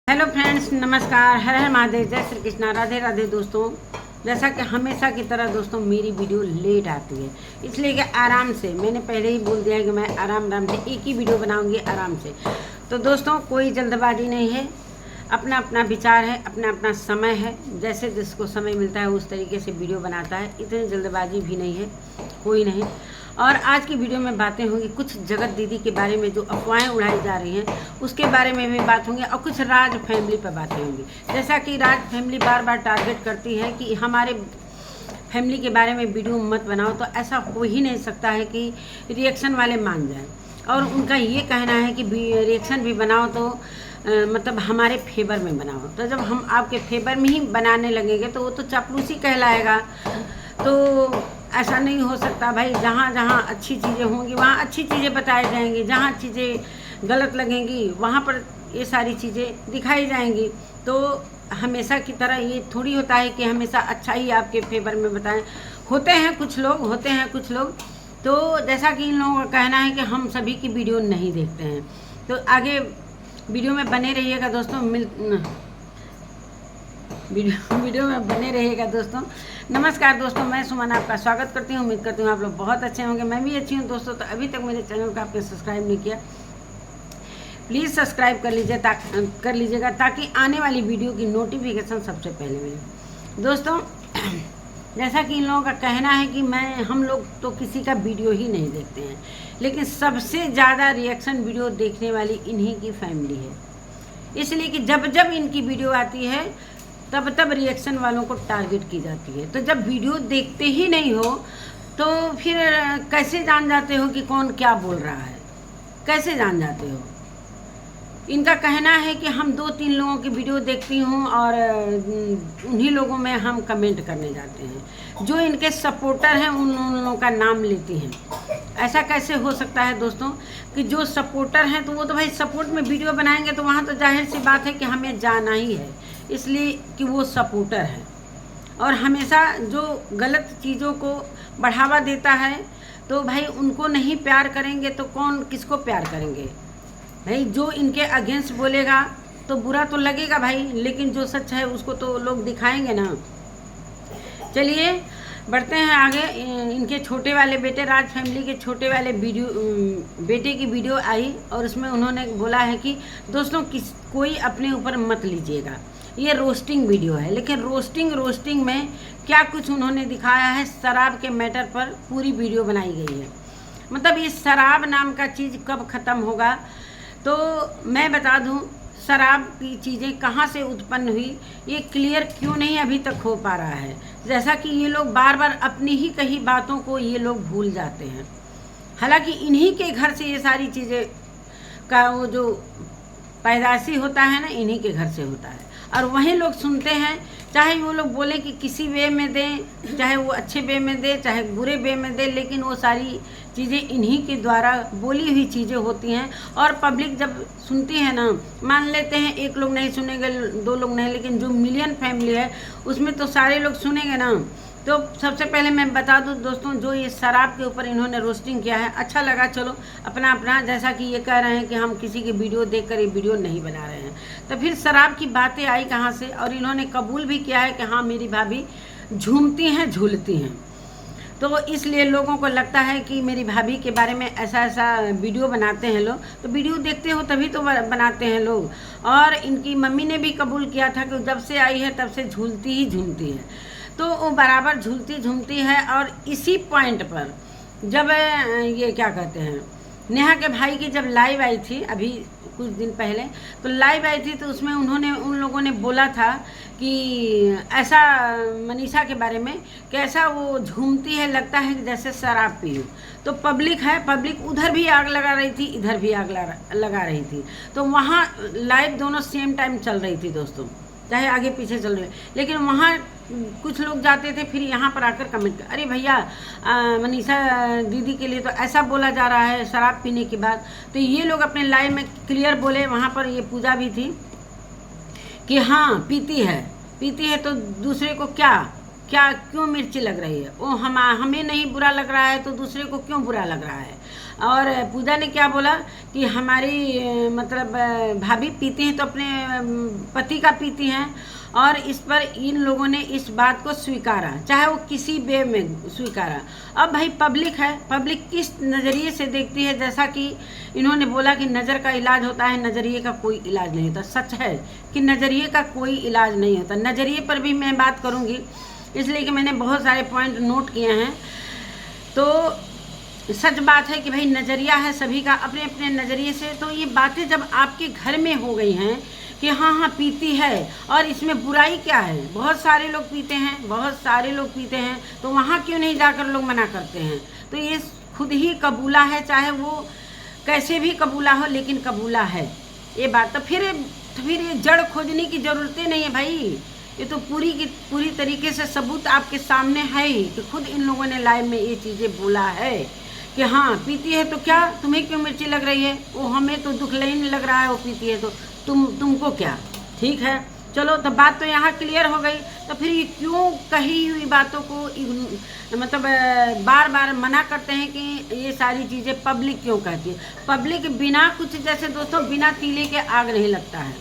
Hello friends, नमस्कार। हर हर महादेव, जय श्री कृष्णा, राधे राधे। दोस्तों, जैसा कि हमेशा की तरह दोस्तों मेरी वीडियो लेट आती है, इसलिए कि आराम से मैंने पहले ही बोल दिया है कि मैं आराम से एक ही वीडियो बनाऊंगी आराम से। तो दोस्तों कोई जल्दबाजी नहीं है, अपना अपना विचार है, अपना अपना समय है, जैसे जिसको समय मिलता है उस तरीके से वीडियो बनाता है। इतनी जल्दबाजी भी नहीं है, कोई नहीं। और आज की वीडियो में बातें होंगी कुछ जगत दीदी के बारे में, जो अफवाहें उड़ाई जा रही हैं उसके बारे में भी बात होंगी, और कुछ राज फैमिली पर बातें होंगी। जैसा कि राज फैमिली बार बार टारगेट करती है कि हमारे फैमिली के बारे में वीडियो मत बनाओ, तो ऐसा हो ही नहीं सकता है कि रिएक्शन वाले मान जाएं। और उनका ये कहना है कि रिएक्शन भी बनाओ तो मतलब हमारे फेवर में बनाओ। तो जब हम आपके फेवर में ही बनाने लगेंगे तो वो तो चापलूसी कहलाएगा। तो ऐसा नहीं हो सकता भाई। जहाँ जहाँ अच्छी चीज़ें होंगी वहाँ अच्छी चीज़ें बताई जाएंगी, जहाँ चीज़ें गलत लगेंगी वहाँ पर ये सारी चीज़ें दिखाई जाएंगी। तो हमेशा की तरह ये थोड़ी होता है कि हमेशा अच्छा ही आपके फेवर में बताएं। होते हैं कुछ लोग। तो जैसा कि इन लोगों का कहना है कि हम सभी की वीडियो नहीं देखते हैं। तो आगे वीडियो में बने रहिएगा दोस्तों, वीडियो में बने रहिएगा दोस्तों। नमस्कार दोस्तों, मैं सुमन आपका स्वागत करती हूँ। उम्मीद करती हूँ आप लोग बहुत अच्छे होंगे, मैं भी अच्छी हूँ दोस्तों। तो अभी तक मेरे चैनल को आपने सब्सक्राइब नहीं किया, प्लीज़ सब्सक्राइब कर लीजिएगा ताकि आने वाली वीडियो की नोटिफिकेशन सबसे पहले मिले। दोस्तों, जैसा कि इन लोगों का कहना है कि हम लोग तो किसी का वीडियो ही नहीं देखते हैं, लेकिन सबसे ज़्यादा रिएक्शन वीडियो देखने वाली इन्हीं की फैमिली है। इसलिए कि जब जब इनकी वीडियो आती है तब तब रिएक्शन वालों को टारगेट की जाती है। तो जब वीडियो देखते ही नहीं हो तो फिर कैसे जान जाते हो कि कौन क्या बोल रहा है? कैसे जान जाते हो? इनका कहना है कि हम 2-3 लोगों की वीडियो देखती हूँ और उन्हीं लोगों में हम कमेंट करने जाते हैं। जो इनके सपोर्टर हैं उन लोगों का नाम लेती हैं। ऐसा कैसे हो सकता है दोस्तों कि जो सपोर्टर हैं तो वो तो भाई सपोर्ट में वीडियो बनाएंगे, तो वहाँ तो जाहिर सी बात है कि हमें जाना ही है, इसलिए कि वो सपोर्टर है। और हमेशा जो गलत चीज़ों को बढ़ावा देता है तो भाई उनको नहीं प्यार करेंगे तो कौन किसको प्यार करेंगे? भाई जो इनके अगेंस्ट बोलेगा तो बुरा तो लगेगा भाई, लेकिन जो सच है उसको तो लोग दिखाएंगे ना। चलिए बढ़ते हैं आगे। इनके छोटे वाले बेटे, राज फैमिली के छोटे वाले बेटे की वीडियो आई और उसमें उन्होंने बोला है कि दोस्तों कोई अपने ऊपर मत लीजिएगा, ये रोस्टिंग वीडियो है। लेकिन रोस्टिंग में क्या कुछ उन्होंने दिखाया है, शराब के मैटर पर पूरी वीडियो बनाई गई है। मतलब ये शराब नाम का चीज़ कब ख़त्म होगा? तो मैं बता दूं, शराब की चीज़ें कहाँ से उत्पन्न हुई ये क्लियर क्यों नहीं अभी तक हो पा रहा है। जैसा कि ये लोग बार बार अपनी ही कही बातों को ये लोग भूल जाते हैं। हालांकि इन्हीं के घर से ये सारी चीज़ें का वो जो पैदाइशी होता है ना, इन्हीं के घर से होता है। और वही लोग सुनते हैं, चाहे वो लोग बोले कि किसी वे में दें, चाहे वो अच्छे वे में दे, चाहे बुरे वे में दे, लेकिन वो सारी चीज़ें इन्हीं के द्वारा बोली हुई चीज़ें होती हैं। और पब्लिक जब सुनती है ना, मान लेते हैं एक लोग नहीं सुनेंगे, 2 लोग नहीं, लेकिन जो मिलियन फैमिली है उसमें तो सारे लोग सुनेंगे ना। तो सबसे पहले मैं बता दूं दोस्तों, जो ये शराब के ऊपर इन्होंने रोस्टिंग किया है, अच्छा लगा, चलो अपना अपना। जैसा कि ये कह रहे हैं कि हम किसी की वीडियो देखकर ये वीडियो नहीं बना रहे हैं, तो फिर शराब की बातें आई कहाँ से? और इन्होंने कबूल भी किया है कि हाँ मेरी भाभी झूमती हैं, झूलती हैं। तो इसलिए लोगों को लगता है कि मेरी भाभी के बारे में ऐसा वीडियो बनाते हैं लोग। तो वीडियो देखते हो तभी तो बनाते हैं लोग। और इनकी मम्मी ने भी कबूल किया था कि जब से आई है तब से झूलती ही झूमती है। तो वो बराबर झूलती है। और इसी पॉइंट पर जब ये क्या कहते हैं, नेहा के भाई की जब लाइव आई थी अभी कुछ दिन पहले, तो लाइव आई थी तो उसमें उन लोगों ने बोला था कि ऐसा मनीषा के बारे में कि ऐसा वो झूमती है, लगता है कि जैसे शराब पी हो। तो पब्लिक उधर भी आग लगा रही थी, इधर भी आग लगा रही थी। तो वहाँ लाइव दोनों सेम टाइम चल रही थी दोस्तों, चाहे आगे पीछे चल रहे, लेकिन वहाँ कुछ लोग जाते थे फिर यहाँ पर आकर कमेंट कर, अरे भैया मनीषा दीदी के लिए तो ऐसा बोला जा रहा है शराब पीने के बाद। तो ये लोग अपने लाइव में क्लियर बोले, वहाँ पर ये पूजा भी थी कि हाँ पीती है तो दूसरे को क्या क्या क्यों मिर्ची लग रही है, वो हमें नहीं बुरा लग रहा है तो दूसरे को क्यों बुरा लग रहा है। और पूजा ने क्या बोला कि हमारी मतलब भाभी पीती हैं तो अपने पति का पीती हैं, और इस पर इन लोगों ने इस बात को स्वीकारा, चाहे वो किसी वे में स्वीकारा। अब भाई पब्लिक है, पब्लिक किस नज़रिए से देखती है, जैसा कि इन्होंने बोला कि नज़र का इलाज होता है, नज़रिए का कोई इलाज नहीं होता। सच है कि नज़रिए का कोई इलाज नहीं होता। नज़रिए पर भी मैं बात करूँगी, इसलिए कि मैंने बहुत सारे पॉइंट नोट किए हैं। तो सच बात है कि भाई नज़रिया है सभी का अपने अपने नज़रिए से। तो ये बातें जब आपके घर में हो गई हैं कि हाँ हाँ पीती है और इसमें बुराई क्या है, बहुत सारे लोग पीते हैं, बहुत सारे लोग पीते हैं, तो वहाँ क्यों नहीं जाकर लोग मना करते हैं। तो ये खुद ही कबूला है, चाहे वो कैसे भी कबूला हो, लेकिन कबूला है ये बात। तो फिर ये जड़ खोजने की ज़रूरत नहीं है भाई, ये तो पूरी की पूरी तरीके से सबूत आपके सामने है ही कि खुद इन लोगों ने लाइव में ये चीज़ें बोला है कि हाँ पीती है तो क्या, तुम्हें क्यों मिर्ची लग रही है, वो हमें तो दुख नहीं लग रहा है, वो पीती है तो तुमको क्या। ठीक है, चलो तो बात तो यहाँ क्लियर हो गई। तो फिर ये क्यों कही हुई बातों को मतलब बार बार मना करते हैं कि ये सारी चीज़ें पब्लिक क्यों कहती है। पब्लिक बिना कुछ, जैसे दोस्तों बिना तीले के आग नहीं लगता है।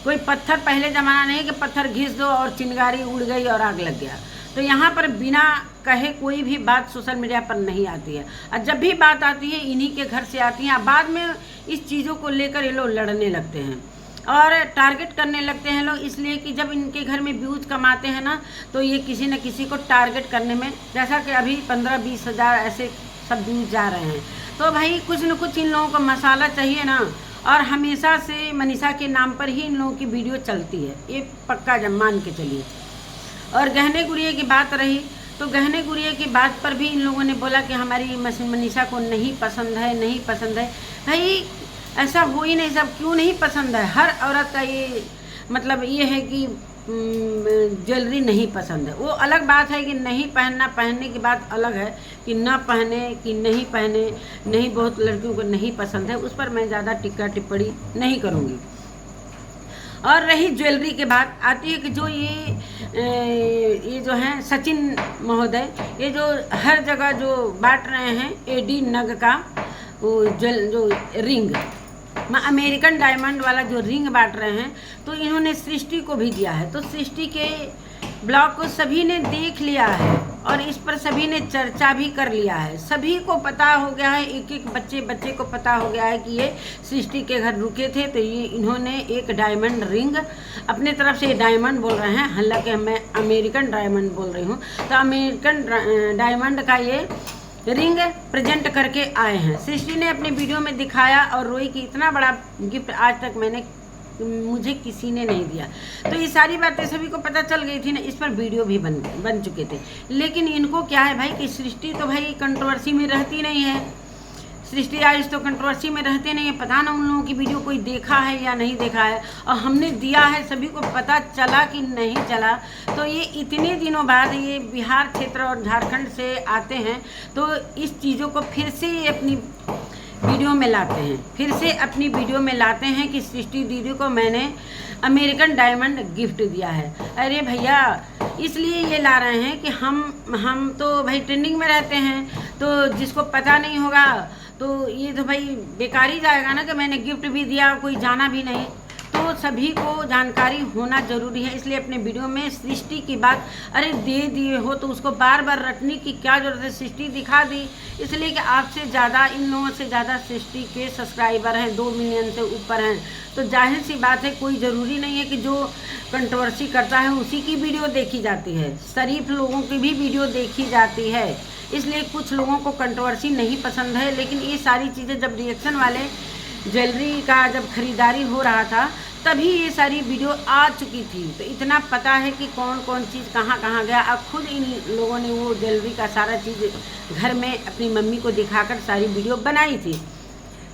कोई पत्थर, पहले ज़माना नहीं कि पत्थर घिस दो और चिंगारी उड़ गई और आग लग गया। तो यहाँ पर बिना कहे कोई भी बात सोशल मीडिया पर नहीं आती है, और जब भी बात आती है इन्हीं के घर से आती है। बाद में इस चीज़ों को लेकर ये लोग लड़ने लगते हैं और टारगेट करने लगते हैं लोग, इसलिए कि जब इनके घर में व्यूज कमाते हैं ना, तो ये किसी न किसी को टारगेट करने में, जैसा कि अभी 15-20 हज़ार ऐसे सब व्यूज जा रहे हैं। तो भाई कुछ न कुछ इन लोगों को मसाला चाहिए ना, और हमेशा से मनीषा के नाम पर ही इन लोगों की वीडियो चलती है, ये पक्का जब मान के चलिए। और गहने गुड़िया की बात रही, तो गहने गुड़िया की बात पर भी इन लोगों ने बोला कि हमारी मनीषा को नहीं पसंद है, नहीं पसंद है। भाई ऐसा हो ही नहीं, सब क्यों नहीं पसंद है। हर औरत का ये मतलब ये है कि ज्वेलरी नहीं पसंद है, वो अलग बात है कि नहीं पहनना, पहनने की बात अलग है कि ना पहने कि नहीं पहने, नहीं बहुत लड़कियों को नहीं पसंद है, उस पर मैं ज़्यादा टिक्का टिप्पणी नहीं करूँगी। और रही ज्वेलरी के बात आती है कि जो ये जो हैं सचिन महोदय, ये जो हर जगह जो बांट रहे हैं एडी नग का वो जो रिंग, अमेरिकन डायमंड वाला जो रिंग बांट रहे हैं, तो इन्होंने सृष्टि को भी दिया है। तो सृष्टि के ब्लॉग को सभी ने देख लिया है और इस पर सभी ने चर्चा भी कर लिया है। सभी को पता हो गया है, एक एक बच्चे को पता हो गया है कि ये सृष्टि के घर रुके थे, तो ये इन्होंने एक डायमंड रिंग अपने तरफ से डायमंड बोल रहे हैं, हालांकि मैं अमेरिकन डायमंड बोल रही हूँ। तो अमेरिकन डायमंड का ये रिंग प्रेजेंट करके आए हैं। सृष्टि ने अपने वीडियो में दिखाया और रोई कि इतना बड़ा गिफ्ट आज तक मुझे किसी ने नहीं दिया। तो ये सारी बातें सभी को पता चल गई थी ना, इस पर वीडियो भी बन चुके थे। लेकिन इनको क्या है भाई कि सृष्टि तो भाई कंट्रोवर्सी में रहती नहीं है, सृष्टि आज तो कंट्रोवर्सी में रहते नहीं है। पता ना उन लोगों की वीडियो कोई देखा है या नहीं देखा है, और हमने दिया है, सभी को पता चला कि नहीं चला। तो ये इतने दिनों बाद ये बिहार क्षेत्र और झारखंड से आते हैं, तो इस चीज़ों को फिर से अपनी वीडियो में लाते हैं, फिर से अपनी वीडियो में लाते हैं कि सृष्टि दीदी को मैंने अमेरिकन डायमंड गिफ्ट दिया है। अरे भैया, इसलिए ये ला रहे हैं कि हम तो भाई ट्रेंडिंग में रहते हैं, तो जिसको पता नहीं होगा तो ये तो भाई बेकार ही जाएगा ना कि मैंने गिफ्ट भी दिया, कोई जाना भी नहीं। तो सभी को जानकारी होना जरूरी है, इसलिए अपने वीडियो में सृष्टि की बात अरे दे दिए हो तो उसको बार बार रटने की क्या जरूरत है। सृष्टि दिखा दी, इसलिए कि आपसे ज़्यादा, इन लोगों से ज़्यादा सृष्टि के सब्सक्राइबर हैं, 2 मिलियन से ऊपर हैं। तो जाहिर सी बात है, कोई ज़रूरी नहीं है कि जो कंट्रोवर्सी करता है उसी की वीडियो देखी जाती है, शरीफ लोगों की भी वीडियो देखी जाती है। इसलिए कुछ लोगों को कंट्रोवर्सी नहीं पसंद है, लेकिन ये सारी चीज़ें जब रिएक्शन वाले ज्वेलरी का जब खरीदारी हो रहा था तभी ये सारी वीडियो आ चुकी थी। तो इतना पता है कि कौन कौन चीज़ कहाँ कहाँ गया। अब खुद इन लोगों ने वो ज्वेलरी का सारा चीज़ घर में अपनी मम्मी को दिखाकर सारी वीडियो बनाई थी।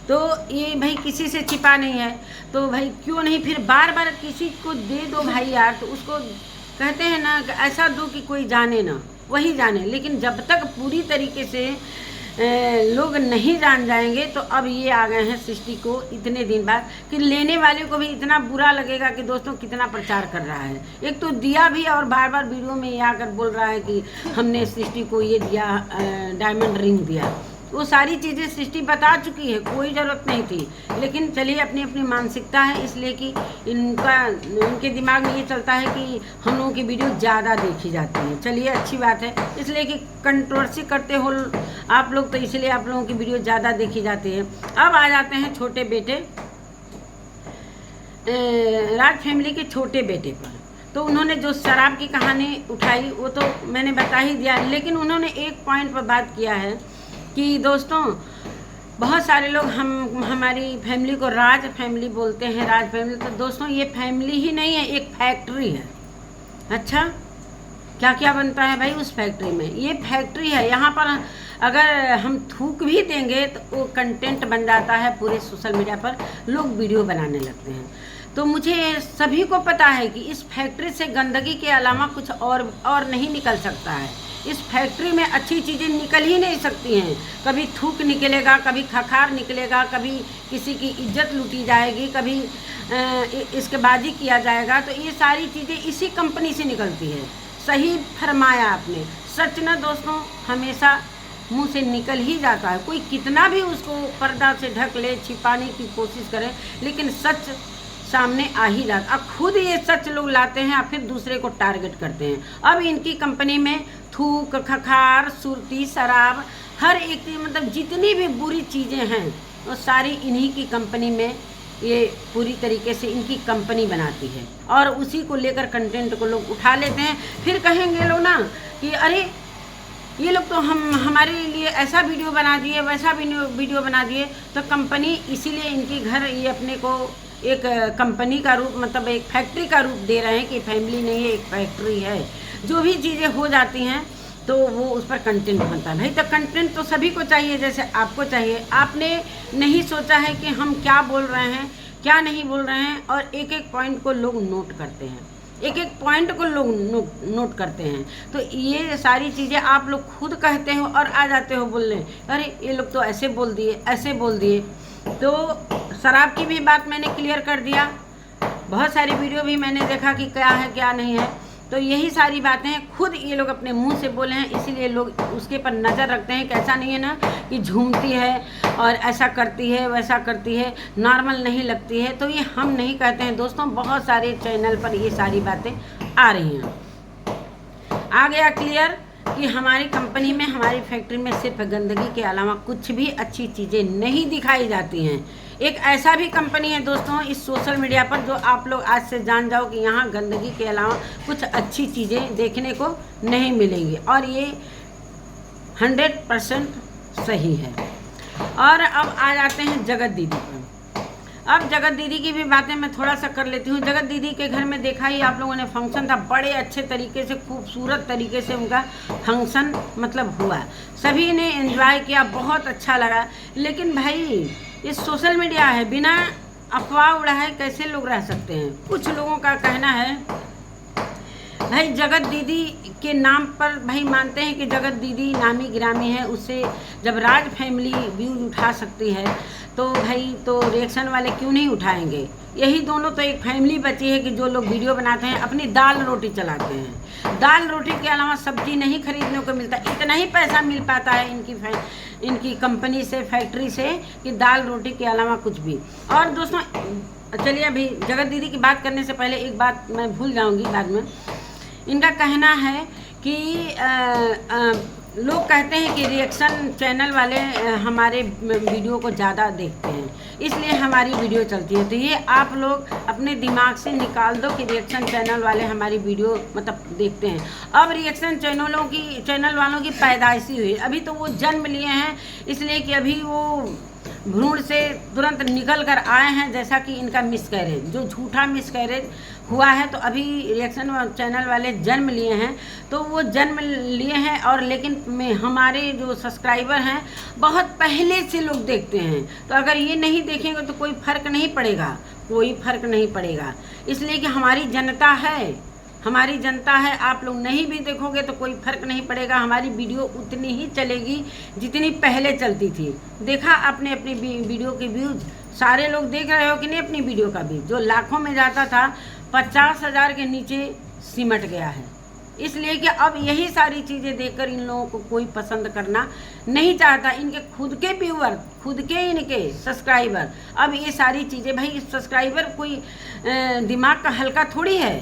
तो ये भाई किसी से छिपा नहीं है, तो भाई क्यों नहीं फिर बार बार किसी को दे दो भाई यार। तो उसको कहते हैं ना, ऐसा दो कि कोई जाने ना, वही जाने। लेकिन जब तक पूरी तरीके से लोग नहीं जान जाएंगे, तो अब ये आ गए हैं सृष्टि को इतने दिन बाद कि लेने वाले को भी इतना बुरा लगेगा कि दोस्तों कितना प्रचार कर रहा है। एक तो दिया भी और बार बार वीडियो में ये आकर बोल रहा है कि हमने सृष्टि को ये दिया, डायमंड रिंग दिया। वो सारी चीज़ें सृष्टि बता चुकी है, कोई ज़रूरत नहीं थी। लेकिन चलिए, अपनी अपनी मानसिकता है, इसलिए कि इनके दिमाग में ये चलता है कि हम लोगों की वीडियो ज़्यादा देखी जाती है। चलिए, अच्छी बात है, इसलिए कि कंट्रोवर्सी करते हो आप लोग, तो इसलिए आप लोगों की वीडियो ज़्यादा देखी जाती है। अब आ जाते हैं छोटे बेटे, राज फैमिली के छोटे बेटे पर। तो उन्होंने जो शराब की कहानी उठाई वो तो मैंने बता ही दिया, लेकिन उन्होंने एक पॉइंट पर बात किया है कि दोस्तों बहुत सारे लोग हमारी फैमिली को राज फैमिली बोलते हैं, राज फैमिली। तो दोस्तों ये फैमिली ही नहीं है, एक फैक्ट्री है। अच्छा, क्या क्या बनता है भाई उस फैक्ट्री में? ये फैक्ट्री है। यहाँ पर अगर हम थूक भी देंगे तो वो कंटेंट बन जाता है पूरे सोशल मीडिया पर, लोग वीडियो बनाने लगते हैं। तो मुझे सभी को पता है कि इस फैक्ट्री से गंदगी के अलावा कुछ और नहीं निकल सकता है। इस फैक्ट्री में अच्छी चीज़ें निकल ही नहीं सकती हैं। कभी थूक निकलेगा, कभी खखार निकलेगा, कभी किसी की इज्जत लूटी जाएगी, कभी इसकेबाजी किया जाएगा। तो ये सारी चीज़ें इसी कंपनी से निकलती है। सही फरमाया आपने। सच ना दोस्तों हमेशा मुंह से निकल ही जाता है। कोई कितना भी उसको पर्दा से ढक ले, छिपाने की कोशिश करे, लेकिन सच सामने आ ही जाता। अब खुद ये सच लोग लाते हैं और फिर दूसरे को टारगेट करते हैं। अब इनकी कंपनी में थूक, खखार, सुरती, शराब, हर एक चीज़, मतलब जितनी भी बुरी चीज़ें हैं वो सारी इन्हीं की कंपनी में, ये पूरी तरीके से इनकी कंपनी बनाती है। और उसी को लेकर कंटेंट को लोग उठा लेते हैं। फिर कहेंगे लोग ना कि अरे ये लोग तो हमारे लिए ऐसा वीडियो बना दिए, वैसा वीडियो बना दिए। तो कंपनी इसीलिए इनके घर ये अपने को एक कंपनी का रूप, मतलब एक फैक्ट्री का रूप दे रहे हैं कि फैमिली नहीं है, एक फैक्ट्री है। जो भी चीज़ें हो जाती हैं तो वो उस पर कंटेंट बनता है। भाई तो कंटेंट तो सभी को चाहिए, जैसे आपको चाहिए। आपने नहीं सोचा है कि हम क्या बोल रहे हैं, क्या नहीं बोल रहे हैं, और एक एक पॉइंट को लोग नोट करते हैं, एक एक पॉइंट को लोग नोट करते हैं। तो ये सारी चीज़ें आप लोग खुद कहते हो और आ जाते हो बोलने, अरे ये लोग तो ऐसे बोल दिए, ऐसे बोल दिए। तो शराब की भी बात मैंने क्लियर कर दिया। बहुत सारी वीडियो भी मैंने देखा कि क्या है क्या नहीं है। तो यही सारी बातें खुद ये लोग अपने मुंह से बोले हैं, इसीलिए लोग उसके पर नज़र रखते हैं। कैसा नहीं है ना कि झूमती है और ऐसा करती है, वैसा करती है, नॉर्मल नहीं लगती है। तो ये हम नहीं कहते हैं दोस्तों, बहुत सारे चैनल पर ये सारी बातें आ रही हैं। आ गया क्लियर कि हमारी कंपनी में, हमारी फैक्ट्री में सिर्फ गंदगी के अलावा कुछ भी अच्छी चीज़ें नहीं दिखाई जाती हैं। एक ऐसा भी कंपनी है दोस्तों इस सोशल मीडिया पर जो आप लोग आज से जान जाओ कि यहाँ गंदगी के अलावा कुछ अच्छी चीज़ें देखने को नहीं मिलेंगी, और ये 100% सही है। और अब आ जाते हैं जगत दीदी पर। अब जगत दीदी की भी बातें मैं थोड़ा सा कर लेती हूँ। जगत दीदी के घर में देखा ही आप लोगों ने, फंक्शन था, बड़े अच्छे तरीके से, खूबसूरत तरीके से उनका फंक्शन मतलब हुआ। सभी ने एंजॉय किया, बहुत अच्छा लगा। लेकिन भाई ये सोशल मीडिया है, बिना अफवाह उड़ाए कैसे लोग रह सकते हैं? कुछ लोगों का कहना है भाई जगत दीदी के नाम पर, भाई मानते हैं कि जगत दीदी नामी गिरामी है, उससे जब राज फैमिली व्यूज उठा सकती है तो भाई तो रिएक्शन वाले क्यों नहीं उठाएंगे? यही दोनों तो एक फैमिली बची है कि जो लोग वीडियो बनाते हैं अपनी दाल रोटी चलाते हैं। दाल रोटी के अलावा सब्जी नहीं खरीदने को मिलता, इतना ही पैसा मिल पाता है इनकी कंपनी से, फैक्ट्री से, कि दाल रोटी के अलावा कुछ भी। और दोस्तों चलिए, अभी जगत दीदी की बात करने से पहले एक बात मैं भूल जाऊंगी बाद में। इनका कहना है कि लोग कहते हैं कि रिएक्शन चैनल वाले हमारे वीडियो को ज़्यादा देखते हैं, इसलिए हमारी वीडियो चलती है। तो ये आप लोग अपने दिमाग से निकाल दो कि रिएक्शन चैनल वाले हमारी वीडियो मतलब देखते हैं। अब रिएक्शन चैनल वालों की पैदाइशी हुई, अभी तो वो जन्म लिए हैं, इसलिए कि अभी वो भ्रूण से तुरंत निकल कर आए हैं, जैसा कि इनका मिसकैरेज, जो झूठा मिसकैरेज हुआ है। तो अभी रिएक्शन चैनल वाले जन्म लिए हैं, तो वो जन्म लिए हैं, और लेकिन हमारे जो सब्सक्राइबर हैं बहुत पहले से लोग देखते हैं। तो अगर ये नहीं देखेंगे तो कोई फ़र्क नहीं पड़ेगा, कोई फ़र्क नहीं पड़ेगा। इसलिए कि हमारी जनता है, हमारी जनता है, आप लोग नहीं भी देखोगे तो कोई फर्क नहीं पड़ेगा, हमारी वीडियो उतनी ही चलेगी जितनी पहले चलती थी। देखा आपने अपनी वीडियो के व्यूज, सारे लोग देख रहे हो कि नहीं अपनी वीडियो का व्यूज? जो लाखों में जाता था 50,000 के नीचे सिमट गया है, इसलिए कि अब यही सारी चीज़ें देखकर इन लोगों को कोई पसंद करना नहीं चाहता। इनके खुद के व्यूअर, खुद के इनके सब्सक्राइबर, अब ये सारी चीज़ें, भाई सब्सक्राइबर कोई दिमाग का हल्का थोड़ी है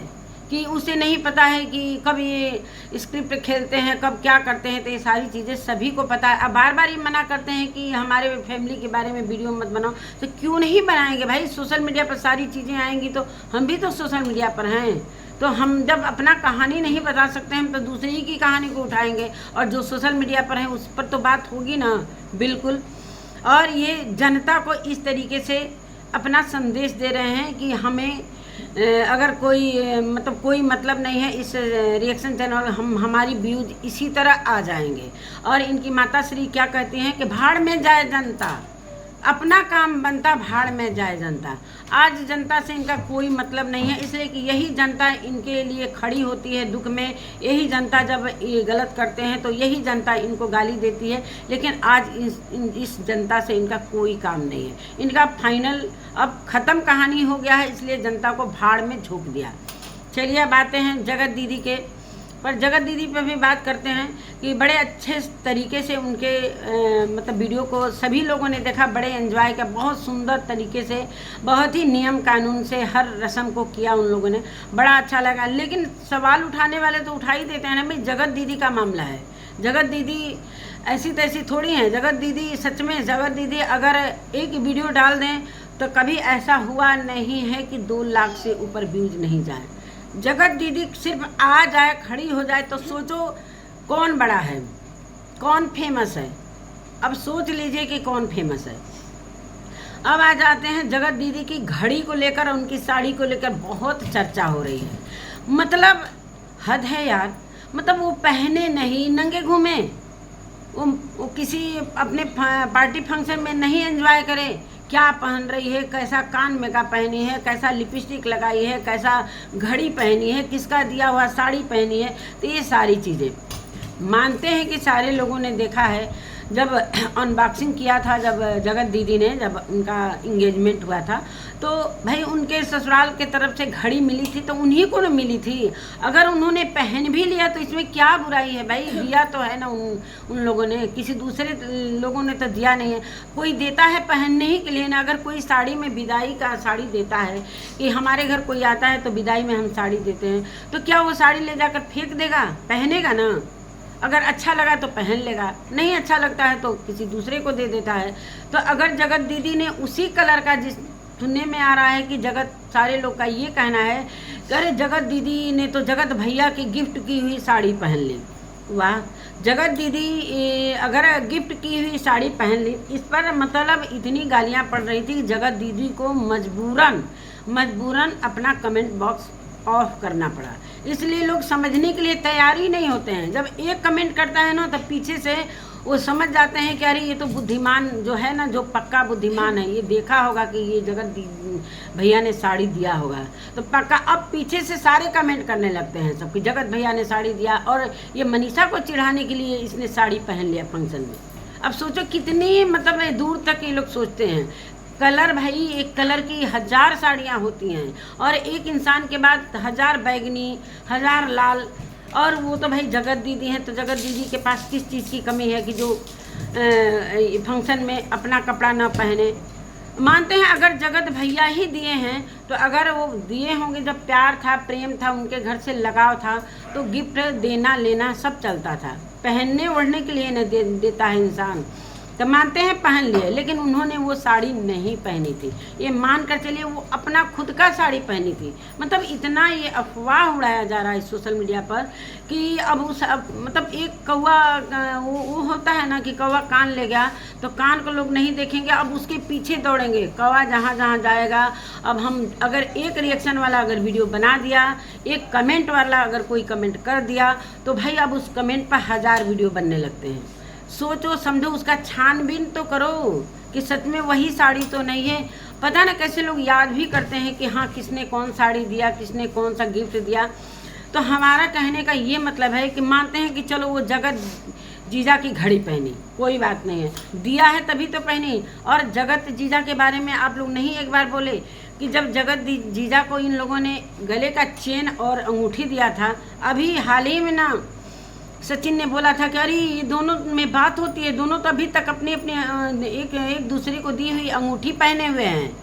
कि उसे नहीं पता है कि कब ये स्क्रिप्ट खेलते हैं, कब क्या करते हैं। तो ये सारी चीज़ें सभी को पता है। अब बार बार ये मना करते हैं कि हमारे फैमिली के बारे में वीडियो मत बनाओ, तो क्यों नहीं बनाएंगे भाई? सोशल मीडिया पर सारी चीज़ें आएंगी तो हम भी तो सोशल मीडिया पर हैं। तो हम जब अपना कहानी नहीं बता सकते हम तो दूसरी की कहानी को उठाएंगे, और जो सोशल मीडिया पर है उस पर तो बात होगी ना, बिल्कुल। और ये जनता को इस तरीके से अपना संदेश दे रहे हैं कि हमें अगर कोई मतलब नहीं है इस रिएक्शन चैनल, हमारी व्यूज इसी तरह आ जाएंगे। और इनकी माता श्री क्या कहती हैं कि भाड़ में जाए जनता, अपना काम बनता, भाड़ में जाए जनता। आज जनता से इनका कोई मतलब नहीं है, इसलिए कि यही जनता इनके लिए खड़ी होती है दुख में। यही जनता जब ये गलत करते हैं तो यही जनता इनको गाली देती है। लेकिन आज इस जनता से इनका कोई काम नहीं है। इनका फाइनल अब ख़त्म कहानी हो गया है, इसलिए जनता को भाड़ में झोंक दिया। चलिए अब आते हैं जगत दीदी के पर। जगत दीदी पे भी बात करते हैं कि बड़े अच्छे तरीके से उनके वीडियो को सभी लोगों ने देखा, बड़े एंजॉय किया, बहुत सुंदर तरीके से, बहुत ही नियम कानून से हर रस्म को किया उन लोगों ने, बड़ा अच्छा लगा। लेकिन सवाल उठाने वाले तो उठा ही देते हैं ना भाई, जगत दीदी का मामला है। जगत दीदी ऐसी तैसी थोड़ी हैं। जगत दीदी सच में, जगत दीदी अगर एक वीडियो डाल दें तो कभी ऐसा हुआ नहीं है कि 2 लाख से ऊपर व्यूज नहीं जाए। जगत दीदी सिर्फ आ जाए, खड़ी हो जाए तो सोचो कौन बड़ा है, कौन फेमस है। अब सोच लीजिए कि कौन फेमस है। अब आ जाते हैं जगत दीदी की घड़ी को लेकर, उनकी साड़ी को लेकर बहुत चर्चा हो रही है। मतलब हद है यार, मतलब वो पहने नहीं, नंगे घूमे, वो किसी अपने पार्टी फंक्शन में नहीं एंजॉय करे, क्या पहन रही है, कैसा कान में का पहनी है, कैसा लिपस्टिक लगाई है, कैसा घड़ी पहनी है, किसका दिया हुआ साड़ी पहनी है। तो ये सारी चीज़ें मानते हैं कि सारे लोगों ने देखा है। जब अनबॉक्सिंग किया था, जब जगत दीदी ने, जब उनका इंगेजमेंट हुआ था, तो भाई उनके ससुराल के तरफ से घड़ी मिली थी तो उन्हीं को न मिली थी। अगर उन्होंने पहन भी लिया तो इसमें क्या बुराई है भाई? दिया तो है ना उन लोगों ने, किसी दूसरे लोगों ने तो दिया नहीं है। कोई देता है पहनने ही के लिए ना। अगर कोई साड़ी में विदाई का साड़ी देता है कि हमारे घर कोई आता है तो विदाई में हम साड़ी देते हैं, तो क्या वो साड़ी ले जाकर फेंक देगा? पहनेगा ना। अगर अच्छा लगा तो पहन लेगा, नहीं अच्छा लगता है तो किसी दूसरे को दे देता है। तो अगर जगत दीदी ने उसी कलर का, जिस सुनने में आ रहा है कि सारे लोग का ये कहना है कि अरे जगत दीदी ने तो जगत भैया की गिफ्ट की हुई साड़ी पहन ली। वाह, जगत दीदी अगर गिफ्ट की हुई साड़ी पहन ली, इस पर मतलब इतनी गालियाँ पड़ रही थी। जगत दीदी को मजबूरन अपना कमेंट बॉक्स ऑफ करना पड़ा। इसलिए लोग समझने के लिए तैयार ही नहीं होते हैं। जब एक कमेंट करता है ना तो पीछे से वो समझ जाते हैं कि अरे ये तो बुद्धिमान जो है ना, जो पक्का बुद्धिमान है, ये देखा होगा कि ये जगत भैया ने साड़ी दिया होगा, तो पक्का अब पीछे से सारे कमेंट करने लगते हैं सबकी, जगत भैया ने साड़ी दिया और ये मनीषा को चिढ़ाने के लिए इसने साड़ी पहन लिया फंक्शन में। अब सोचो कितनी मतलब दूर तक ये लोग सोचते हैं। कलर भाई, एक कलर की 1000 साड़ियाँ होती हैं और एक इंसान के बाद 1000 बैगनी, 1000 लाल। और वो तो भाई जगत दीदी हैं, तो जगत दीदी के पास किस चीज़ की कमी है कि जो फंक्शन में अपना कपड़ा ना पहने। मानते हैं अगर जगत भैया ही दिए हैं तो अगर वो दिए होंगे, जब प्यार था, प्रेम था, उनके घर से लगाव था, तो गिफ्ट देना लेना सब चलता था। पहनने ओढ़ने के लिए न देता है इंसान, तो मानते हैं पहन लिए। लेकिन उन्होंने वो साड़ी नहीं पहनी थी, ये मान कर चलिए वो अपना खुद का साड़ी पहनी थी। मतलब इतना ये अफवाह उड़ाया जा रहा है सोशल मीडिया पर कि अब मतलब एक कौवा, वो होता है ना कि कौवा कान ले गया तो कान को लोग नहीं देखेंगे, अब उसके पीछे दौड़ेंगे। कौवा जहाँ जहाँ जाएगा, अब हम अगर एक रिएक्शन वाला अगर वीडियो बना दिया, एक कमेंट वाला अगर कोई कमेंट कर दिया, तो भाई अब उस कमेंट पर 1000 वीडियो बनने लगते हैं। सोचो समझो, उसका छानबीन तो करो कि सच में वही साड़ी तो नहीं है। पता ना कैसे लोग याद भी करते हैं कि हाँ किसने कौन साड़ी दिया, किसने कौन सा गिफ्ट दिया। तो हमारा कहने का ये मतलब है कि मानते हैं कि चलो वो जगत जीजा की घड़ी पहनी, कोई बात नहीं है, दिया है तभी तो पहनी। और जगत जीजा के बारे में आप लोग नहीं एक बार बोले कि जब जगत जीजा को इन लोगों ने गले का चेन और अंगूठी दिया था, अभी हाल ही में ना सचिन ने बोला था कि अरे ये दोनों में बात होती है, दोनों तो अभी तक अपने अपने एक दूसरे को दी हुई अंगूठी पहने हुए हैं।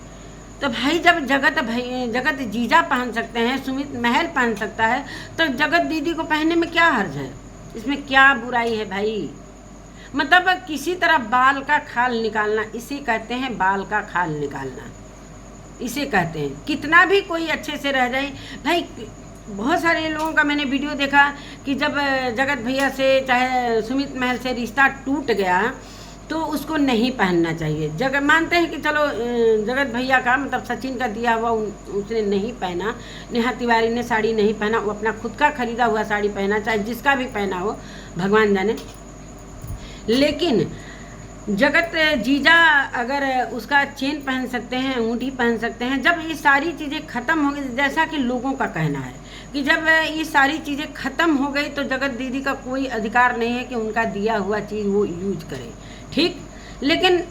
तो भाई जब जगत जीजा पहन सकते हैं, सुमित महल पहन सकता है, तो जगत दीदी को पहनने में क्या हर्ज है? इसमें क्या बुराई है भाई? मतलब किसी तरह बाल का खाल निकालना, इसे कहते हैं बाल का खाल निकालना, इसे कहते हैं। कितना भी कोई अच्छे से रह जाए भाई, बहुत सारे लोगों का मैंने वीडियो देखा कि जब जगत भैया से चाहे सुमित महल से रिश्ता टूट गया तो उसको नहीं पहनना चाहिए। मानते हैं कि चलो जगत भैया का मतलब सचिन का दिया हुआ उसने नहीं पहना, नेहा तिवारी ने साड़ी नहीं पहना, वो अपना खुद का खरीदा हुआ साड़ी पहना, चाहे जिसका भी पहना हो भगवान जाने। लेकिन जगत जीजा अगर उसका चेन पहन सकते हैं, अंगूठी पहन सकते हैं, जब ये सारी चीज़ें ख़त्म हो गई, जैसा कि लोगों का कहना है कि जब ये सारी चीज़ें ख़त्म हो गई तो जगत दीदी का कोई अधिकार नहीं है कि उनका दिया हुआ चीज़ वो यूज करे, ठीक। लेकिन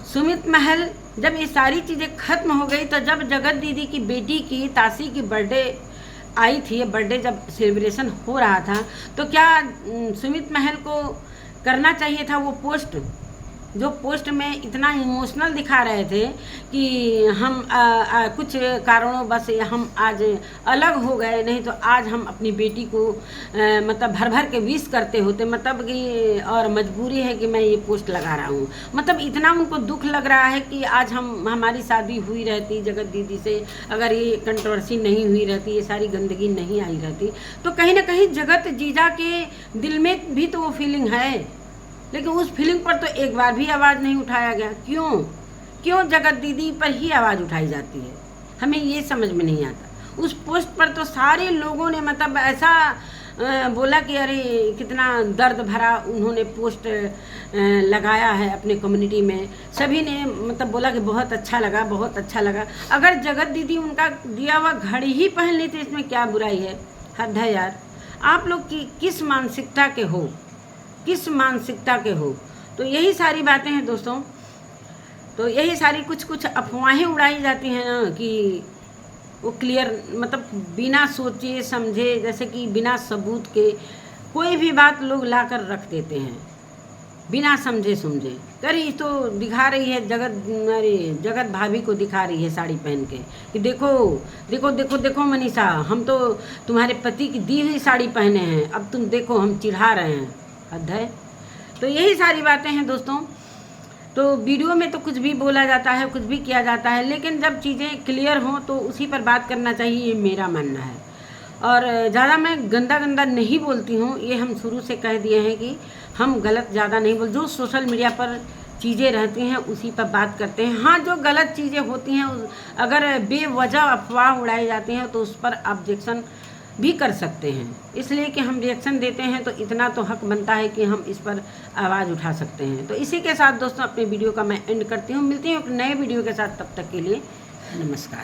सुमित महल जब ये सारी चीज़ें ख़त्म हो गई तो जब जगत दीदी की बेटी की ताशी की बर्थडे आई थी, बर्थडे जब सेलिब्रेशन हो रहा था, तो क्या सुमित महल को करना चाहिए था वो पोस्ट, जो पोस्ट में इतना इमोशनल दिखा रहे थे कि हम कुछ कारणों बस हम आज अलग हो गए, नहीं तो आज हम अपनी बेटी को मतलब भर भर के विश करते होते, मतलब कि और मजबूरी है कि मैं ये पोस्ट लगा रहा हूँ। मतलब इतना उनको दुख लग रहा है कि आज हमारी शादी हुई रहती जगत दीदी से, अगर ये कंट्रोवर्सी नहीं हुई रहती, ये सारी गंदगी नहीं आई रहती, तो कहीं ना कहीं जगत जीजा के दिल में भी तो वो फीलिंग है। लेकिन उस फीलिंग पर तो एक बार भी आवाज़ नहीं उठाया गया। क्यों जगत दीदी पर ही आवाज़ उठाई जाती है? हमें ये समझ में नहीं आता। उस पोस्ट पर तो सारे लोगों ने मतलब ऐसा बोला कि अरे कितना दर्द भरा उन्होंने पोस्ट लगाया है अपने कम्युनिटी में। सभी ने मतलब बोला कि बहुत अच्छा लगा, बहुत अच्छा लगा। अगर जगत दीदी उनका दिया हुआ घड़ी ही पहन ली तो इसमें क्या बुराई है? हद है यार। आप लोग की किस मानसिकता के हो, किस मानसिकता के हो? तो यही सारी बातें हैं दोस्तों। तो यही सारी कुछ अफवाहें उड़ाई जाती हैं ना कि वो क्लियर मतलब बिना सोचे समझे, जैसे कि बिना सबूत के कोई भी बात लोग लाकर रख देते हैं बिना समझे समझे। अरे तो दिखा रही है जगत भाभी को दिखा रही है साड़ी पहन के कि देखो देखो देखो देखो मनीषा, हम तो तुम्हारे पति की दी हुई साड़ी पहने हैं, अब तुम देखो हम चिढ़ा रहे हैं। हद है। तो यही सारी बातें हैं दोस्तों। तो वीडियो में तो कुछ भी बोला जाता है, कुछ भी किया जाता है, लेकिन जब चीज़ें क्लियर हों तो उसी पर बात करना चाहिए, ये मेरा मानना है। और ज़्यादा मैं गंदा नहीं बोलती हूँ, ये हम शुरू से कह दिए हैं कि हम गलत ज़्यादा नहीं बोल, जो सोशल मीडिया पर चीज़ें रहती हैं उसी पर बात करते हैं। हाँ, जो गलत चीज़ें होती हैं अगर बेवजह अफवाह उड़ाई जाती हैं तो उस पर ऑब्जेक्शन भी कर सकते हैं। इसलिए कि हम रिएक्शन देते हैं तो इतना तो हक बनता है कि हम इस पर आवाज़ उठा सकते हैं। तो इसी के साथ दोस्तों अपने वीडियो का मैं एंड करती हूँ। मिलती हूँ एक नए वीडियो के साथ, तब तक के लिए नमस्कार।